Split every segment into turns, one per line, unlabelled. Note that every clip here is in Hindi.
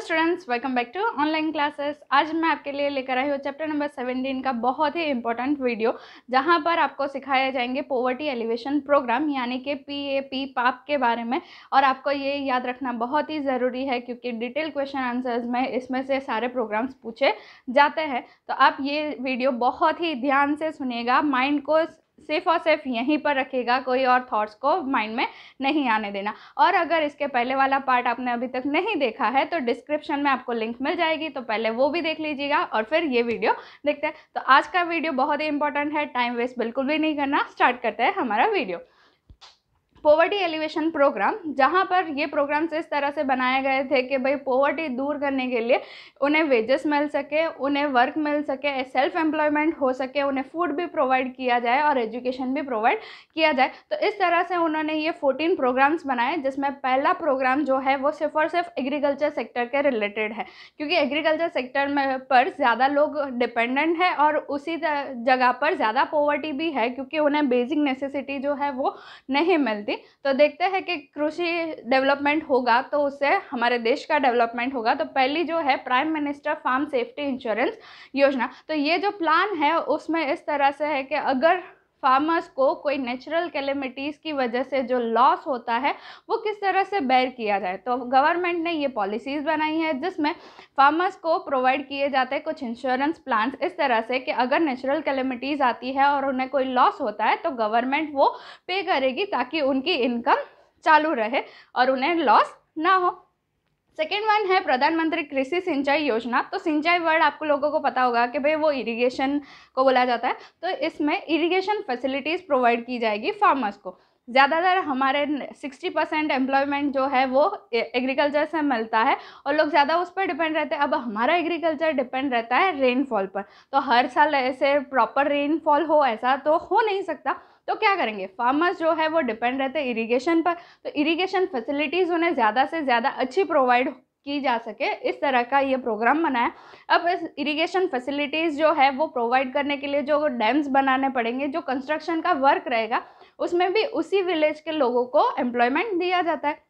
Students, welcome back to online classes. आज मैं आपके लिए लेकर आई हूँ चैप्टर नंबर 17 का बहुत ही इंपॉर्टेंट वीडियो, जहाँ पर आपको सिखाया जाएंगे पॉवर्टी एलिवेशन प्रोग्राम यानी कि PAP पाप के बारे में। और आपको ये याद रखना बहुत ही ज़रूरी है क्योंकि डिटेल क्वेश्चन आंसर्स में इसमें से सारे प्रोग्राम्स पूछे जाते हैं। तो आप ये वीडियो बहुत ही ध्यान से सुनिएगा, माइंड को सिर्फ और सिर्फ यहीं पर रखिएगा, कोई और थॉट्स को माइंड में नहीं आने देना। और अगर इसके पहले वाला पार्ट आपने अभी तक नहीं देखा है तो डिस्क्रिप्शन में आपको लिंक मिल जाएगी, तो पहले वो भी देख लीजिएगा और फिर ये वीडियो देखते हैं। तो आज का वीडियो बहुत ही इंपॉर्टेंट है, टाइम वेस्ट बिल्कुल भी नहीं करना। स्टार्ट करते हैं हमारा वीडियो। पॉवर्टी एलिवेशन प्रोग्राम, जहाँ पर ये प्रोग्राम्स इस तरह से बनाए गए थे कि भाई पॉवर्टी दूर करने के लिए उन्हें वेजेस मिल सके, उन्हें वर्क मिल सके, सेल्फ एम्प्लॉयमेंट हो सके, उन्हें फूड भी प्रोवाइड किया जाए और एजुकेशन भी प्रोवाइड किया जाए। तो इस तरह से उन्होंने ये 14 प्रोग्राम्स बनाए, जिसमें पहला प्रोग्राम जो है वो सिर्फ और सिर्फ एग्रीकल्चर सेक्टर के रिलेटेड है, क्योंकि एग्रीकल्चर सेक्टर में पर ज़्यादा लोग डिपेंडेंट है और उसी जगह पर ज़्यादा पॉवर्टी भी है क्योंकि उन्हें बेसिक नेसेसिटी जो है वो नहीं मिलती। तो देखते हैं कि कृषि डेवलपमेंट होगा तो उससे हमारे देश का डेवलपमेंट होगा। तो पहली जो है prime minister farm safety insurance योजना, तो ये जो प्लान है उसमें इस तरह से है कि अगर फार्मर्स को कोई नेचुरल कैलेमिटीज़ की वजह से जो लॉस होता है वो किस तरह से बेयर किया जाए। तो गवर्नमेंट ने ये पॉलिसीज़ बनाई है जिसमें फार्मर्स को प्रोवाइड किए जाते हैं कुछ इंश्योरेंस प्लान्स इस तरह से कि अगर नेचुरल कैलेमिटीज़ आती है और उन्हें कोई लॉस होता है तो गवर्नमेंट वो पे करेगी ताकि उनकी इनकम चालू रहे और उन्हें लॉस ना हो। सेकेंड वन है प्रधानमंत्री कृषि सिंचाई योजना। तो सिंचाई वर्ड आपको लोगों को पता होगा कि भाई वो इरिगेशन को बोला जाता है। तो इसमें इरिगेशन फैसिलिटीज़ प्रोवाइड की जाएगी फार्मर्स को। ज़्यादातर हमारे 60% एम्प्लॉयमेंट जो है वो एग्रीकल्चर से मिलता है और लोग ज़्यादा उस पर डिपेंड रहते हैं। अब हमारा एग्रीकल्चर डिपेंड रहता है रेनफॉल पर, तो हर साल ऐसे प्रॉपर रेनफॉल हो ऐसा तो हो नहीं सकता। तो क्या करेंगे, फार्मर्स जो है वो डिपेंड रहते हैं इरिगेशन पर, तो इरिगेशन फैसिलिटीज़ उन्हें ज़्यादा से ज़्यादा अच्छी प्रोवाइड की जा सके, इस तरह का ये प्रोग्राम बनाया। अब इस इरिगेशन फैसिलिटीज़ जो है वो प्रोवाइड करने के लिए जो डैम्स बनाने पड़ेंगे, जो कंस्ट्रक्शन का वर्क रहेगा उसमें भी उसी विलेज के लोगों को एम्प्लॉयमेंट दिया जाता है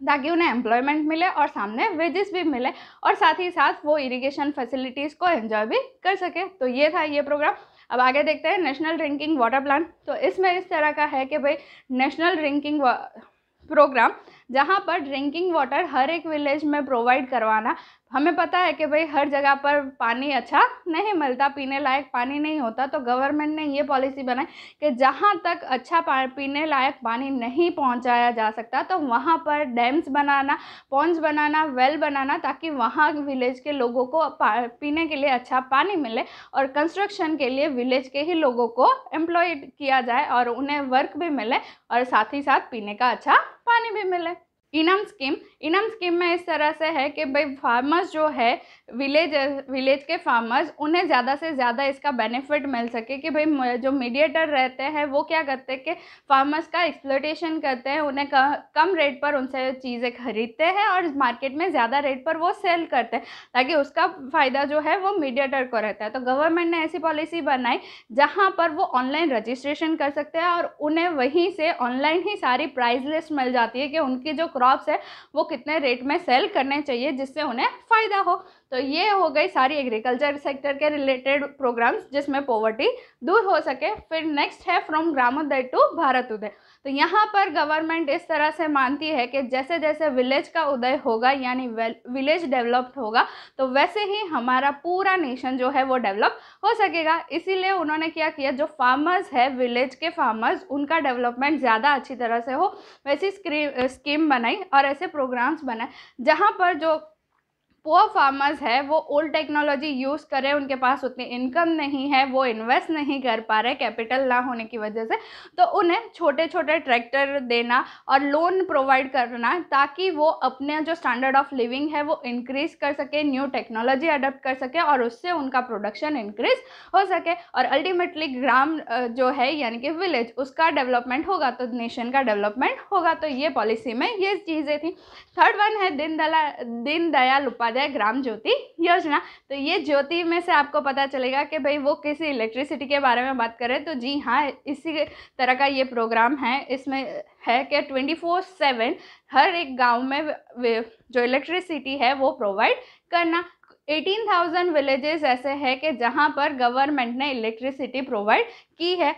ताकि उन्हें एम्प्लॉयमेंट मिले और सामने वेजेस भी मिले और साथ ही साथ वो इरिगेशन फैसिलिटीज़ को एंजॉय भी कर सके। तो ये था ये प्रोग्राम। अब आगे देखते हैं नेशनल ड्रिंकिंग वाटर प्लान। तो इसमें इस तरह का है कि भाई नेशनल ड्रिंकिंग प्रोग्राम, जहाँ पर ड्रिंकिंग वाटर हर एक विलेज में प्रोवाइड करवाना। हमें पता है कि भाई हर जगह पर पानी अच्छा नहीं मिलता, पीने लायक पानी नहीं होता, तो गवर्नमेंट ने ये पॉलिसी बनाई कि जहाँ तक अच्छा पीने लायक पानी नहीं पहुँचाया जा सकता तो वहाँ पर डैम्स बनाना, पॉन्ड्स बनाना, वेल बनाना, ताकि वहाँ विलेज के लोगों को पीने के लिए अच्छा पानी मिले और कंस्ट्रक्शन के लिए विलेज के ही लोगों को एम्प्लॉय किया जाए और उन्हें वर्क भी मिले और साथ ही साथ पीने का अच्छा पानी भी मिले। इनाम स्कीम में इस तरह से है कि भाई फार्मर्स जो है विलेज के फार्मर्स, उन्हें ज़्यादा से ज़्यादा इसका बेनिफिट मिल सके कि भाई जो मीडिएटर रहते हैं वो क्या करते हैं कि फार्मर्स का एक्सप्लॉयटेशन करते हैं, उन्हें कम रेट पर उनसे चीज़ें खरीदते हैं और मार्केट में ज़्यादा रेट पर वो सेल करते हैं ताकि उसका फ़ायदा जो है वो मीडिएटर को रहता है। तो गवर्नमेंट ने ऐसी पॉलिसी बनाई जहाँ पर वो ऑनलाइन रजिस्ट्रेशन कर सकते हैं और उन्हें वहीं से ऑनलाइन ही सारी प्राइस लिस्ट मिल जाती है कि उनकी जो क्रॉप्स है वो कितने रेट में सेल करने चाहिए जिससे उन्हें फ़ायदा हो। तो ये हो गई सारी एग्रीकल्चर सेक्टर के रिलेटेड प्रोग्राम्स जिसमें पॉवर्टी दूर हो सके। फिर नेक्स्ट है फ्रॉम ग्रामोदय टू भारत उदय। तो यहाँ पर गवर्नमेंट इस तरह से मानती है कि जैसे जैसे विलेज का उदय होगा यानी विलेज डेवलप्ड होगा तो वैसे ही हमारा पूरा नेशन जो है वो डेवलप हो सकेगा। इसीलिए उन्होंने क्या किया, जो फार्मर्स है विलेज के फार्मर्स, उनका डेवलपमेंट ज़्यादा अच्छी तरह से हो वैसी स्कीम बनाई और ऐसे प्रोग्राम्स बनाए जहाँ पर जो पुअर फार्मर्स है वो ओल्ड टेक्नोलॉजी यूज़ करें, उनके पास उतनी इनकम नहीं है, वो इन्वेस्ट नहीं कर पा रहे कैपिटल ना होने की वजह से, तो उन्हें छोटे छोटे ट्रैक्टर देना और लोन प्रोवाइड करना ताकि वो अपने जो स्टैंडर्ड ऑफ लिविंग है वो इंक्रीज़ कर सके, न्यू टेक्नोलॉजी अडॉप्ट कर सके और उससे उनका प्रोडक्शन इंक्रीज हो सके और अल्टीमेटली ग्राम जो है यानी कि विलेज, उसका डेवलपमेंट होगा तो नेशन का डेवलपमेंट होगा। तो ये पॉलिसी में ये चीज़ें थी। थर्ड वन है दीनदयाल उपाध्याय याद है ग्राम ज्योति योजना। तो ये ज्योति में से आपको पता चलेगा कि भाई वो किसी इलेक्ट्रिसिटी के बारे में बात करें तो जी हाँ, इसी तरह का ये प्रोग्राम है। इसमें है कि 24/7 हर एक गांव में जो इलेक्ट्रिसिटी है वो प्रोवाइड करना। 18,000 विलेजेस ऐसे हैं कि जहां पर गवर्नमेंट ने इलेक्ट्रिसिटी प्रोवाइड की है।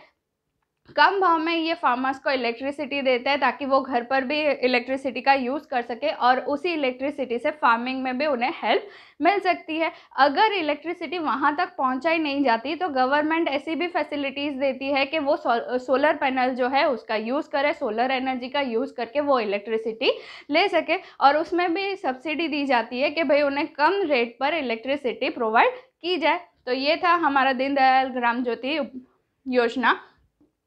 कम भाव में ये फार्मर्स को इलेक्ट्रिसिटी देते हैं ताकि वो घर पर भी इलेक्ट्रिसिटी का यूज़ कर सके और उसी इलेक्ट्रिसिटी से फार्मिंग में भी उन्हें हेल्प मिल सकती है। अगर इलेक्ट्रिसिटी वहाँ तक पहुँचाई नहीं जाती तो गवर्नमेंट ऐसी भी फैसिलिटीज़ देती है कि वो सोलर पैनल जो है उसका यूज़ करे, सोलर एनर्जी का यूज़ करके वो इलेक्ट्रिसिटी ले सके। और उसमें भी सब्सिडी दी जाती है कि भाई उन्हें कम रेट पर इलेक्ट्रिसिटी प्रोवाइड की जाए। तो ये था हमारा दीनदयाल ग्राम ज्योति योजना।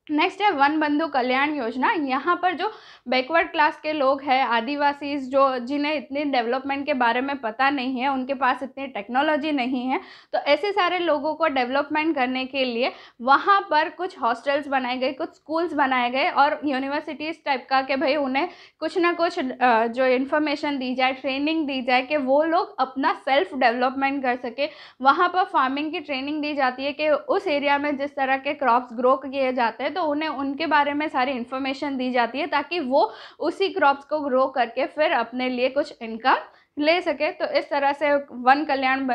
नेक्स्ट है वन बंधु कल्याण योजना। यहाँ पर जो बैकवर्ड क्लास के लोग हैं, आदिवासी, जो जिन्हें इतनी डेवलपमेंट के बारे में पता नहीं है, उनके पास इतनी टेक्नोलॉजी नहीं है, तो ऐसे सारे लोगों को डेवलपमेंट करने के लिए वहाँ पर कुछ हॉस्टल्स बनाए गए, कुछ स्कूल्स बनाए गए और यूनिवर्सिटीज़ टाइप का कि भाई उन्हें कुछ ना कुछ जो इन्फॉर्मेशन दी जाए, ट्रेनिंग दी जाए कि वो लोग अपना सेल्फ डेवलपमेंट कर सके। वहाँ पर फार्मिंग की ट्रेनिंग दी जाती है कि उस एरिया में जिस तरह के क्रॉप्स ग्रो किए जाते हैं तो उन्हें उनके बारे में सारी इन्फॉर्मेशन दी जाती है ताकि वो उसी क्रॉप्स को ग्रो करके फिर अपने लिए कुछ इनकम ले सके। तो इस तरह से वन कल्याण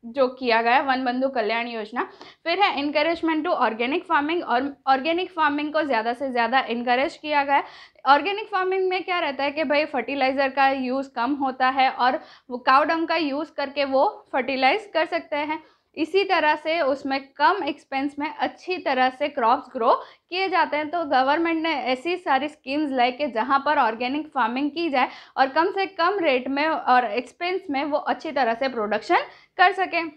जो किया गया, वन बंधु कल्याण योजना। फिर है इनकरेजमेंट टू ऑर्गेनिक फार्मिंग, और ऑर्गेनिक फार्मिंग को ज़्यादा से ज़्यादा इनकरेज किया गया। ऑर्गेनिक फार्मिंग में क्या रहता है कि भाई फर्टिलाइज़र का यूज़ कम होता है और वो काउ डंग का यूज़ करके वो फर्टिलाइज कर सकते हैं। इसी तरह से उसमें कम एक्सपेंस में अच्छी तरह से क्रॉप्स ग्रो किए जाते हैं। तो गवर्नमेंट ने ऐसी सारी स्कीम्स लाई कि जहाँ पर ऑर्गेनिक फार्मिंग की जाए और कम से कम रेट में और एक्सपेंस में वो अच्छी तरह से प्रोडक्शन कर सकें।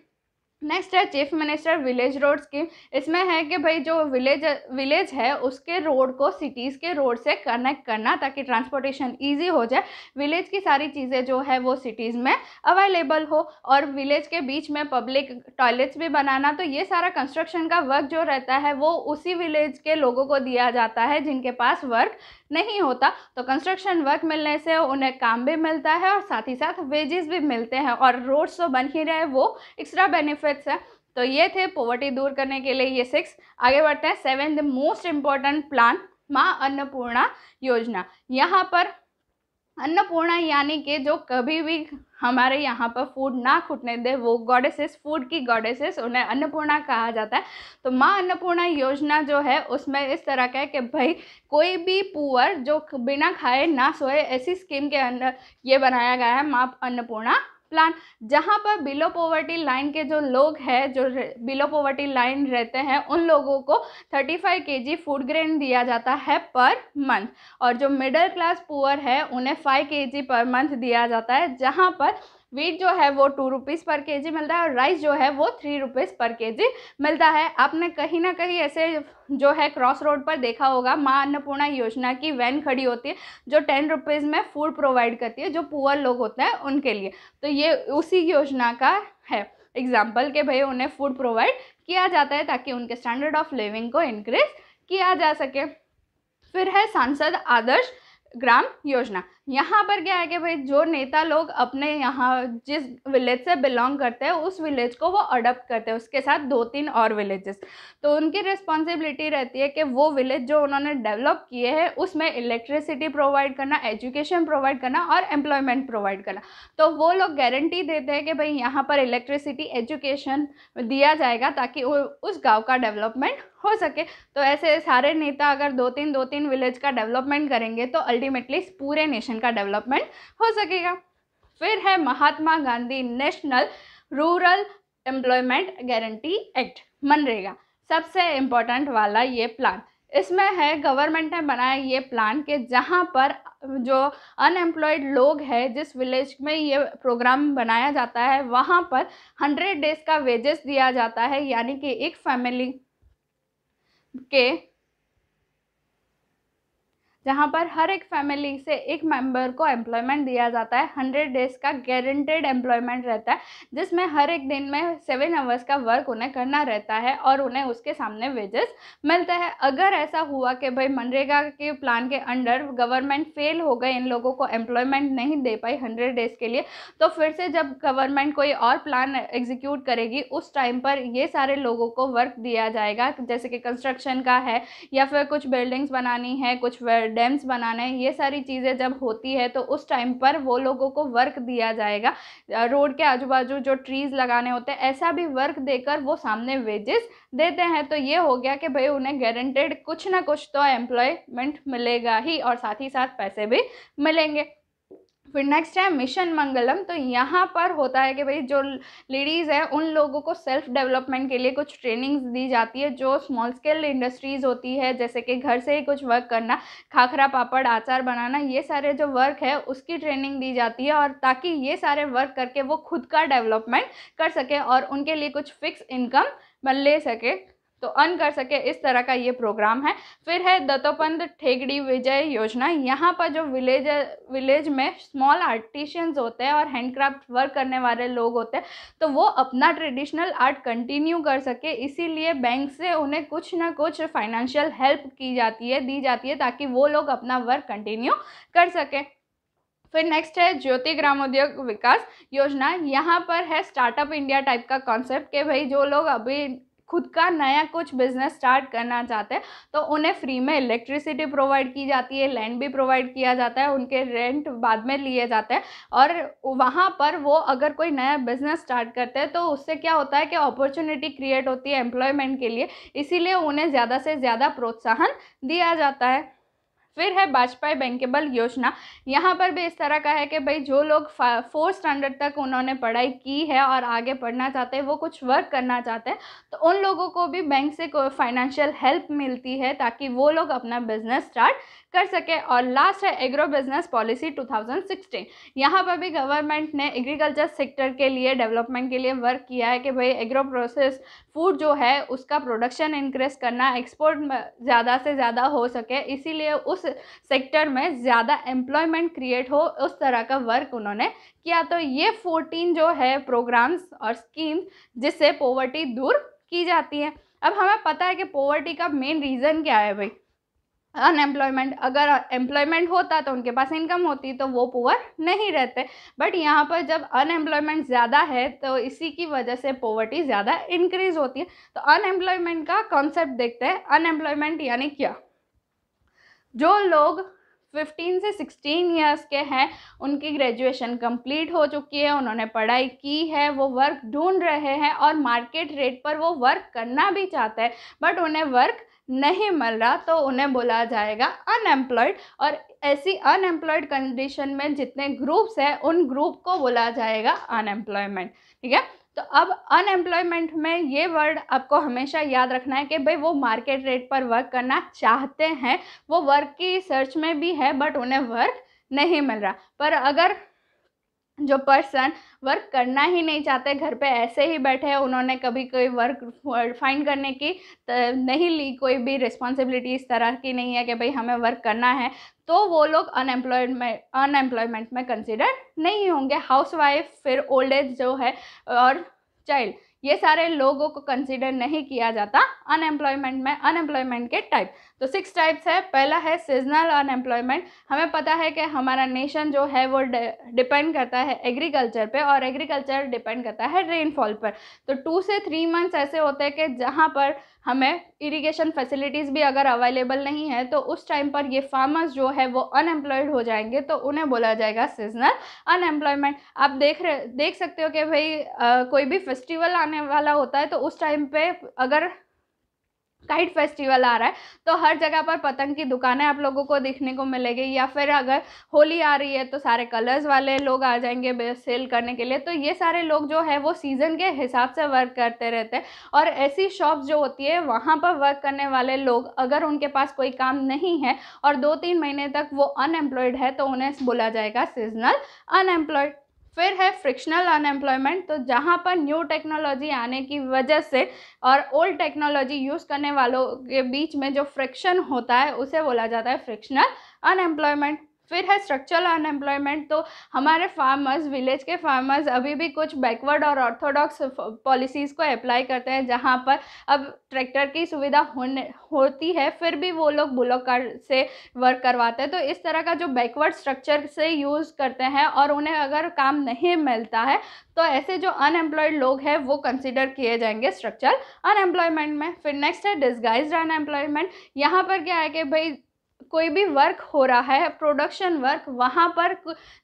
नेक्स्ट है chief minister village road scheme. इसमें है कि भाई जो विलेज है उसके रोड को सिटीज़ के रोड से कनेक्ट करना ताकि ट्रांसपोर्टेशन इजी हो जाए, विलेज की सारी चीज़ें जो है वो सिटीज़ में अवेलेबल हो, और विलेज के बीच में पब्लिक टॉयलेट्स भी बनाना। तो ये सारा कंस्ट्रक्शन का वर्क जो रहता है वो उसी विलेज के लोगों को दिया जाता है जिनके पास वर्क नहीं होता। तो कंस्ट्रक्शन वर्क मिलने से उन्हें काम भी मिलता है और साथ ही साथ वेजेस भी मिलते हैं, और रोड्स तो बन ही रहे, वो एक्स्ट्रा बेनिफिट्स है। तो ये थे पॉवर्टी दूर करने के लिए ये 6। आगे बढ़ते हैं 7th मोस्ट इम्पॉर्टेंट प्लान, माँ अन्नपूर्णा योजना। यहाँ पर अन्नपूर्णा यानी कि जो कभी भी हमारे यहाँ पर फूड ना घुटने दे, वो गॉडेसेस, फूड की गॉडेसेस, उन्हें अन्नपूर्णा कहा जाता है। तो माँ अन्नपूर्णा योजना जो है उसमें इस तरह का है कि भाई कोई भी पुअर जो बिना खाए ना सोए, ऐसी स्कीम के अंदर ये बनाया गया है माँ अन्नपूर्णा प्लान, जहाँ पर बिलो पॉवर्टी लाइन के जो लोग हैं, जो बिलो पॉवर्टी लाइन रहते हैं, उन लोगों को 35 kg फूड ग्रेन दिया जाता है पर मंथ, और जो मिडिल क्लास पुअर है उन्हें 5 kg पर मंथ दिया जाता है। जहाँ पर वीट जो है वो 2 रुपीज़ पर केजी मिलता है और राइस जो है वो 3 रुपीज़ पर केजी मिलता है। आपने कहीं ना कहीं ऐसे जो है क्रॉस रोड पर देखा होगा, माँ अन्नपूर्णा योजना की वैन खड़ी होती है जो 10 रुपीज़ में फूड प्रोवाइड करती है जो पुअर लोग होते हैं उनके लिए। तो ये उसी योजना का है एग्जाम्पल कि भाई उन्हें फूड प्रोवाइड किया जाता है ताकि उनके स्टैंडर्ड ऑफ लिविंग को इंक्रीज किया जा सके। फिर है सांसद आदर्श ग्राम योजना। यहाँ पर क्या है कि भाई जो नेता लोग अपने यहाँ जिस विलेज से बिलोंग करते हैं उस विलेज को वो अडॉप्ट करते हैं, उसके साथ 2-3 और विलेजेस, तो उनकी रिस्पॉन्सिबिलिटी रहती है कि वो विलेज जो उन्होंने डेवलप किए हैं उसमें इलेक्ट्रिसिटी प्रोवाइड करना, एजुकेशन प्रोवाइड करना और एम्प्लॉयमेंट प्रोवाइड करना। तो वो लोग गारंटी देते हैं कि भाई यहाँ पर इलेक्ट्रिसिटी, एजुकेशन दिया जाएगा ताकि उस गाँव का डेवलपमेंट हो सके। तो ऐसे सारे नेता अगर 2-3 विलेज का डेवलपमेंट करेंगे तो अल्टीमेटली पूरे नेशन का डेवलपमेंट हो सकेगा। फिर है Mahatma Gandhi national rural employment guarantee act, MNREGA, सबसे इम्पोर्टेंट वाला ये प्लान। इसमें है गवर्नमेंट ने बनाया ये प्लान कि जहाँ पर जो अनएम्प्लॉयड लोग हैं, जिस विलेज में ये प्रोग्राम बनाया जाता है वहाँ पर 100 डेज़ का वेजेस दिया जाता है, यानी कि एक फैमिली के जहाँ पर हर एक फैमिली से एक मेंबर को एम्प्लॉयमेंट दिया जाता है। 100 डेज़ का गारंटेड एम्प्लॉयमेंट रहता है, जिसमें हर एक दिन में 7 आवर्स का वर्क उन्हें करना रहता है और उन्हें उसके सामने वेजेस मिलते हैं। अगर ऐसा हुआ कि भाई मनरेगा के प्लान के अंडर गवर्नमेंट फेल हो गए, इन लोगों को एम्प्लॉयमेंट नहीं दे पाई 100 डेज़ के लिए, तो फिर से जब गवर्नमेंट कोई और प्लान एग्जीक्यूट करेगी उस टाइम पर ये सारे लोगों को वर्क दिया जाएगा। जैसे कि कंस्ट्रक्शन का है या फिर कुछ बिल्डिंग्स बनानी है, कुछ डैम्स बनाने हैं, ये सारी चीज़ें जब होती है तो उस टाइम पर वो लोगों को वर्क दिया जाएगा। रोड के आजू बाजू जो ट्रीज़ लगाने होते हैं, ऐसा भी वर्क देकर वो सामने वेजेस देते हैं। तो ये हो गया कि भाई उन्हें गारंटेड कुछ ना कुछ तो एम्प्लॉयमेंट मिलेगा ही और साथ ही साथ पैसे भी मिलेंगे। फिर नेक्स्ट है मिशन मंगलम। तो यहाँ पर होता है कि भाई जो लेडीज़ हैं उन लोगों को सेल्फ डेवलपमेंट के लिए कुछ ट्रेनिंग्स दी जाती है। जो स्मॉल स्केल इंडस्ट्रीज़ होती है, जैसे कि घर से ही कुछ वर्क करना, खाखरा पापड़ अचार बनाना, ये सारे जो वर्क है उसकी ट्रेनिंग दी जाती है, और ताकि ये सारे वर्क करके वो खुद का डेवलपमेंट कर सके और उनके लिए कुछ फिक्स इनकम ले सके, तो अर्न कर सके। इस तरह का ये प्रोग्राम है। फिर है दत्तोपंत ठेगड़ी विजय योजना। यहाँ पर जो विलेज में स्मॉल आर्टिशियंस होते हैं और हैंडक्राफ्ट वर्क करने वाले लोग होते हैं, तो वो अपना ट्रेडिशनल आर्ट कंटिन्यू कर सके, इसीलिए बैंक से उन्हें कुछ ना कुछ फाइनेंशियल हेल्प दी जाती है ताकि वो लोग अपना वर्क कंटिन्यू कर सके। फिर नेक्स्ट है ज्योति ग्रामोद्योग विकास योजना। यहाँ पर है स्टार्टअप इंडिया टाइप का कॉन्सेप्ट कि भाई जो लोग अभी खुद का नया कुछ बिजनेस स्टार्ट करना चाहते हैं तो उन्हें फ्री में इलेक्ट्रिसिटी प्रोवाइड की जाती है, लैंड भी प्रोवाइड किया जाता है, उनके रेंट बाद में लिए जाते हैं, और वहाँ पर वो अगर कोई नया बिजनेस स्टार्ट करते हैं तो उससे क्या होता है कि अपॉर्चुनिटी क्रिएट होती है एम्प्लॉयमेंट के लिए, इसीलिए उन्हें ज़्यादा से ज़्यादा प्रोत्साहन दिया जाता है। फिर है वाजपेयी बैंकेबल योजना। यहाँ पर भी इस तरह का है कि भाई जो लोग 4th स्टैंडर्ड तक उन्होंने पढ़ाई की है और आगे पढ़ना चाहते हैं, वो कुछ वर्क करना चाहते हैं, तो उन लोगों को भी बैंक से कोई फाइनेंशियल हेल्प मिलती है ताकि वो लोग अपना बिजनेस स्टार्ट कर सके। और लास्ट है एग्रो बिजनेस पॉलिसी 2016। यहाँ पर भी गवर्नमेंट ने एग्रीकल्चर सेक्टर के लिए डेवलपमेंट के लिए वर्क किया है कि भाई एग्रो प्रोसेस फूड जो है उसका प्रोडक्शन इंक्रीज करना, एक्सपोर्ट ज़्यादा से ज़्यादा हो सके, इसीलिए उस सेक्टर में ज़्यादा एम्प्लॉयमेंट क्रिएट हो, उस तरह का वर्क उन्होंने किया। तो ये 14 जो है प्रोग्राम्स और स्कीम्स जिससे पॉवर्टी दूर की जाती है। अब हमें पता है कि पॉवर्टी का मेन रीज़न क्या है भाई, अनएम्प्लॉयमेंट। अगर एम्प्लॉयमेंट होता तो उनके पास इनकम होती तो वो पुअर नहीं रहते, बट यहाँ पर जब अनएम्प्लॉयमेंट ज़्यादा है तो इसी की वजह से पॉवर्टी ज़्यादा इंक्रीज होती है। तो अनएम्प्लॉयमेंट का कॉन्सेप्ट देखते हैं। अनएम्प्लॉयमेंट यानी क्या, जो लोग 15 से 16 ईयर्स के हैं, उनकी ग्रेजुएशन कंप्लीट हो चुकी है, उन्होंने पढ़ाई की है, वो वर्क ढूंढ रहे हैं और मार्केट रेट पर वो वर्क करना भी चाहते हैं बट उन्हें वर्क नहीं मिल रहा, तो उन्हें बोला जाएगा अनएम्प्लॉयड। और ऐसी अनएम्प्लॉयड कंडीशन में जितने ग्रुप्स हैं उन ग्रुप को बोला जाएगा अनएम्प्लॉयमेंट। ठीक है, तो अब अनएम्प्लॉयमेंट में ये वर्ड आपको हमेशा याद रखना है कि भाई वो मार्केट रेट पर वर्क करना चाहते हैं, वो वर्क की सर्च में भी है बट उन्हें वर्क नहीं मिल रहा। पर अगर जो पर्सन वर्क करना ही नहीं चाहते, घर पे ऐसे ही बैठे हैं, उन्होंने कभी कोई वर्क फाइंड करने की नहीं ली, कोई भी रिस्पॉन्सिबिलिटी इस तरह की नहीं है कि भाई हमें वर्क करना है, तो वो लोग अनएम्प्लॉयमेंट में कंसिडर नहीं होंगे। हाउसवाइफ, फिर ओल्ड एज जो है और चाइल्ड, ये सारे लोगों को कंसिडर नहीं किया जाता अनएम्प्लॉयमेंट में। अनएम्प्लॉयमेंट के टाइप तो 6 टाइप्स है। पहला है सीजनल अनएम्प्लॉयमेंट। हमें पता है कि हमारा नेशन जो है वो डिपेंड करता है एग्रीकल्चर पे, और एग्रीकल्चर डिपेंड करता है रेनफॉल पर। तो 2 से 3 मंथ्स ऐसे होते हैं कि जहाँ पर हमें इरिगेशन फैसिलिटीज़ भी अगर अवेलेबल नहीं है, तो उस टाइम पर ये फार्मर्स जो है वो अनएम्प्लॉयड हो जाएंगे, तो उन्हें बोला जाएगा सीजनल अनएम्प्लॉयमेंट। आप देख सकते हो कि भाई कोई भी फेस्टिवल आने वाला होता है तो उस टाइम पे अगर काइट फेस्टिवल आ रहा है तो हर जगह पर पतंग की दुकानें आप लोगों को देखने को मिलेगी, या फिर अगर होली आ रही है तो सारे कलर्स वाले लोग आ जाएंगे सेल करने के लिए। तो ये सारे लोग जो है वो सीज़न के हिसाब से वर्क करते रहते हैं, और ऐसी शॉप्स जो होती है वहाँ पर वर्क करने वाले लोग अगर उनके पास कोई काम नहीं है और 2-3 महीने तक वो अनएम्प्लॉयड है, तो उन्हें बोला जाएगा सीजनल अनएम्प्लॉयड। फिर है फ्रिक्शनल अनएम्प्लॉयमेंट, तो जहाँ पर न्यू टेक्नोलॉजी आने की वजह से और ओल्ड टेक्नोलॉजी यूज़ करने वालों के बीच में जो फ्रिक्शन होता है उसे बोला जाता है फ्रिक्शनल अनएम्प्लॉयमेंट। फिर है स्ट्रक्चरल अनएम्प्लॉयमेंट, तो हमारे फार्मर्स, विलेज के फार्मर्स अभी भी कुछ बैकवर्ड और ऑर्थोडॉक्स पॉलिसीज़ को अप्लाई करते हैं, जहाँ पर अब ट्रैक्टर की सुविधा होती है फिर भी वो लोग बुलॉक कार्ट से वर्क करवाते हैं। तो इस तरह का जो बैकवर्ड स्ट्रक्चर से यूज़ करते हैं और उन्हें अगर काम नहीं मिलता है तो ऐसे जो अनएम्प्लॉयड लोग हैं वो कंसिडर किए जाएंगे स्ट्रक्चरल अनएम्प्लॉयमेंट में। फिर नेक्स्ट है डिस्गाइज्ड अनएम्प्लॉयमेंट। यहाँ पर क्या है कि भाई कोई भी वर्क हो रहा है, प्रोडक्शन वर्क, वहाँ पर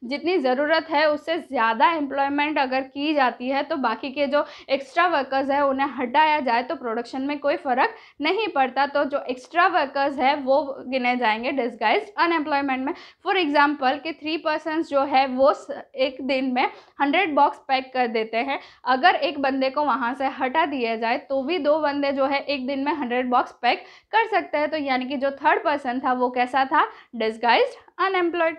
जितनी ज़रूरत है उससे ज़्यादा एम्प्लॉयमेंट अगर की जाती है तो बाकी के जो एक्स्ट्रा वर्कर्स है उन्हें हटाया जाए तो प्रोडक्शन में कोई फ़र्क नहीं पड़ता। तो जो एक्स्ट्रा वर्कर्स है वो गिने जाएंगे डिस्गाइज्ड अनएम्प्लॉयमेंट में। फॉर एग्जांपल कि 3 पर्सन्स जो है वो एक दिन में 100 बॉक्स पैक कर देते हैं, अगर एक बंदे को वहाँ से हटा दिया जाए तो भी 2 बंदे जो है एक दिन में 100 बॉक्स पैक कर सकते हैं। तो यानी कि जो थर्ड पर्सन था वो कैसा था? Disguised unemployed.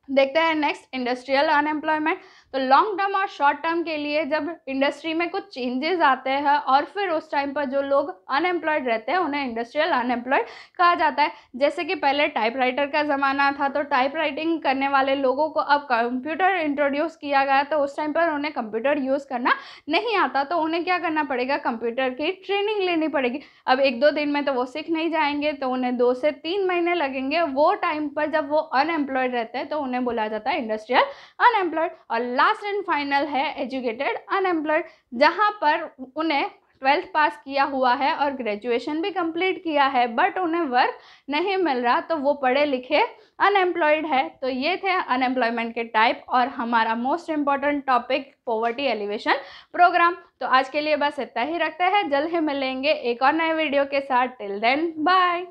देखते हैं नेक्स्ट इंडस्ट्रियल अनएम्प्लॉयमेंट। तो लॉन्ग टर्म और शॉर्ट टर्म के लिए जब इंडस्ट्री में कुछ चेंजेस आते हैं और फिर उस टाइम पर जो लोग अनएम्प्लॉयड रहते हैं उन्हें इंडस्ट्रियल अनएम्प्लॉयड कहा जाता है। जैसे कि पहले टाइपराइटर का ज़माना था तो टाइप राइटिंग करने वाले लोगों को अब कंप्यूटर इंट्रोड्यूस किया गया, तो उस टाइम पर उन्हें कंप्यूटर यूज़ करना नहीं आता तो उन्हें क्या करना पड़ेगा? कंप्यूटर की ट्रेनिंग लेनी पड़ेगी। अब 1-2 दिन में तो वो सीख नहीं जाएंगे, तो उन्हें 2 से 3 महीने लगेंगे। वो टाइम पर जब वो अनएम्प्लॉयड रहते हैं तो उन्हें बोला जाता है इंडस्ट्रियल अनएम्प्लॉयड। और लास्ट एंड फाइनल है एजुकेटेड अनएम्प्लॉयड, जहाँ पर उन्हें 12th पास किया हुआ है और ग्रेजुएशन भी कंप्लीट किया है बट उन्हें वर्क नहीं मिल रहा, तो वो पढ़े लिखे अनएम्प्लॉयड है। तो ये थे अनएम्प्लॉयमेंट के टाइप और हमारा most important topic poverty alleviation programme. तो आज के लिए बस इतना ही रखते हैं, जल्द ही मिलेंगे एक और नए वीडियो के साथ। Till then bye.